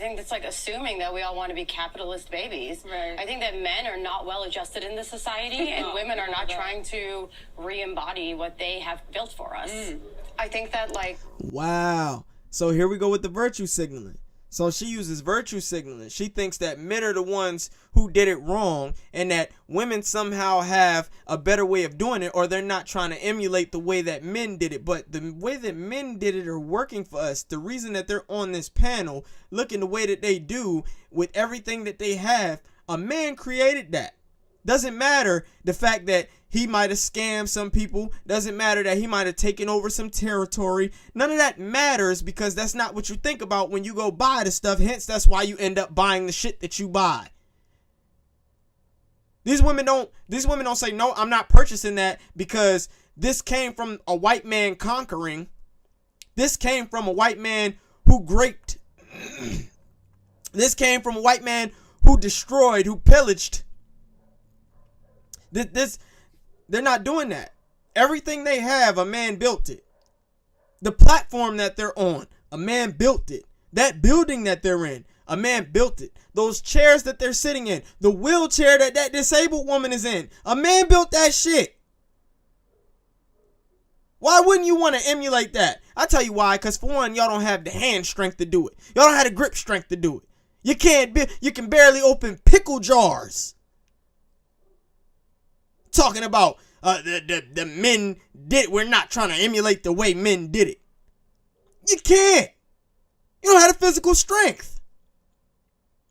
think that's like assuming that we all want to be capitalist babies. Right. I think that men are not well adjusted in this society, and women are not trying to re-embody what they have built for us. I think that, like... Wow. So here we go with the virtue signaling. So she uses virtue signaling. She thinks that men are the ones who did it wrong and that women somehow have a better way of doing it, or they're not trying to emulate the way that men did it. But the way that men did it are working for us. The reason that they're on this panel looking the way that they do with everything that they have, a man created that. Doesn't matter the fact that he might have scammed some people. Doesn't matter that he might have taken over some territory. None of that matters, because that's not what you think about when you go buy the stuff. Hence, that's why you end up buying the shit that you buy. These women don't say, no, I'm not purchasing that because this came from a white man conquering. This came from a white man who raped. This came from a white man who destroyed, who pillaged. They're not doing that. Everything they have, a man built it. The platform that they're on, a man built it. That building that they're in, a man built it. Those chairs that they're sitting in, the wheelchair that disabled woman is in, a man built that shit. Why wouldn't you want to emulate that? I'll tell you why. Because for one, y'all don't have the hand strength to do it. Y'all don't have the grip strength to do it. You can barely open pickle jars. Talking about the men did it. We're not trying to emulate the way men did it. You can't. You don't have the physical strength.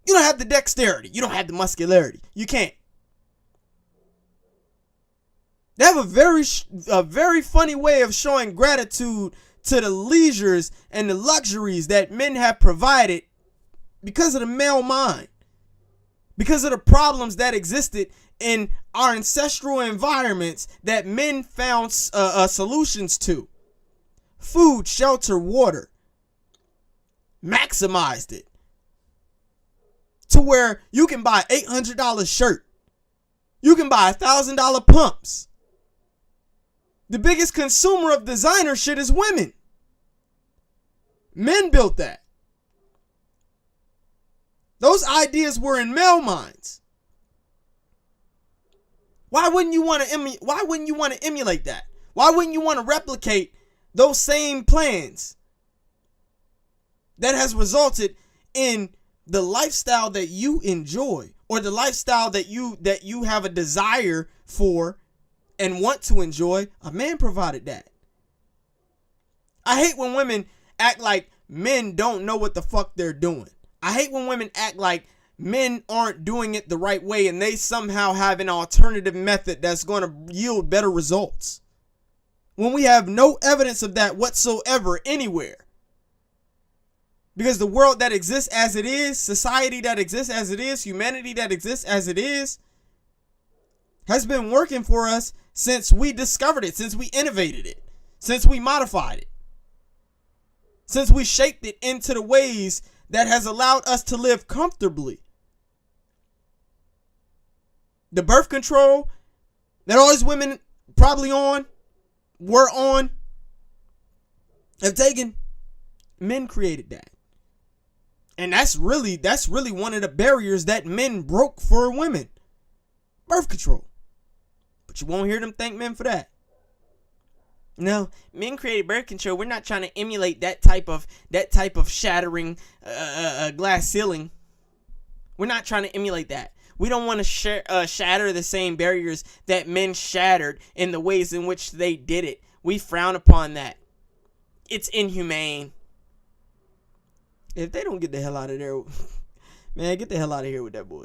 You don't have the dexterity. You don't have the muscularity. You can't. They have a very funny way of showing gratitude to the leisures and the luxuries that men have provided because of the male mind. Because of the problems that existed in our ancestral environments that men found solutions to. Food, shelter, water. Maximized it. To where you can buy $800 shirt. You can buy $1,000 pumps. The biggest consumer of designer shit is women. Men built that. Those ideas were in male minds. Why wouldn't you want to emulate that? Why wouldn't you want to replicate those same plans that has resulted in the lifestyle that you enjoy, or the lifestyle that you have a desire for and want to enjoy? A man provided that. I hate when women act like men don't know what the fuck they're doing. I hate when women act like men aren't doing it the right way and they somehow have an alternative method that's going to yield better results, when we have no evidence of that whatsoever anywhere. Because the world that exists as it is, society that exists as it is, humanity that exists as it is, has been working for us since we discovered it, since we innovated it, since we modified it, since we shaped it into the ways that has allowed us to live comfortably. The birth control that all these women probably were on, have taken, men created that. And that's really one of the barriers that men broke for women. Birth control. But you won't hear them thank men for that. No, men created birth control. We're not trying to emulate that type of shattering glass ceiling. We're not trying to emulate that. We don't want to shatter the same barriers that men shattered in the ways in which they did it. We frown upon that. It's inhumane. If they don't get the hell out of there, man, get the hell out of here with that boy.